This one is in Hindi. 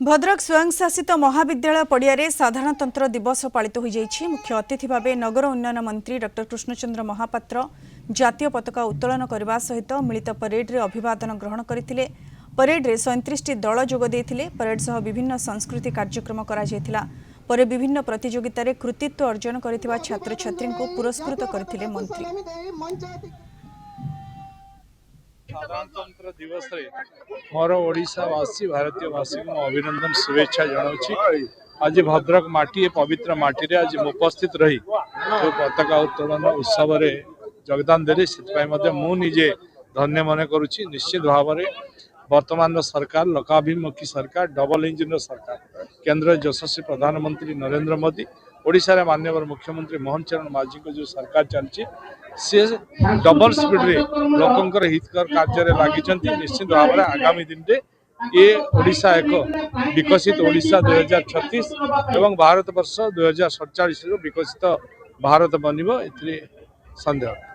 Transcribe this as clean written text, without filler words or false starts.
भद्रक स्वयंशासित महाविद्यालय पड़िया साधारणतंत्र दिवस पालित हो जाइछि। मुख्य अतिथि भाव नगर उन्नयन मंत्री डॉ कृष्णचंद्र महापात्र जातीय पताका उत्तोलन करने सहित मिलित परेड रे अभिवादन ग्रहण करथिले। परेड रे 37 दल जोग देथिले। परेड सह विभिन्न सांस्कृतिक कार्यक्रम करा जायथिला। परे विभिन्न प्रतियोगिता रे कृतित्व अर्जन करथिबा छात्र छात्री को पुरस्कृत करथिले मंत्री। साधारणतंत्र दिवस रे मोर ओडिशावासी भारतीयवासी को अभिनंदन शुभेच्छा जनाऊँ। आज भद्रक माटी पवित्र माटी रे आज उपस्थित रही जो पताका उत्तोलन उत्सव रे योगदान देले से मु निजे धन्य मन करुच्ची। निश्चित भाव में वर्तमान सरकार लोकाभिमुखी सरकार डबल इंजिन सरकार केंद्र यशस्वी प्रधानमंत्री नरेंद्र मोदी ओडिशा रे माननीय मुख्यमंत्री मोहन चरण माझी को जो सरकार चलती सी डबल स्पीड रे लोकंकर हितकर कार्य लगी। निश्चित भाव में आगामी दिन में ये ओडिशा एक विकसित ओडिशा 2036 एवं भारत वर्ष 2047 विकसित भारत बनब ए संदेह।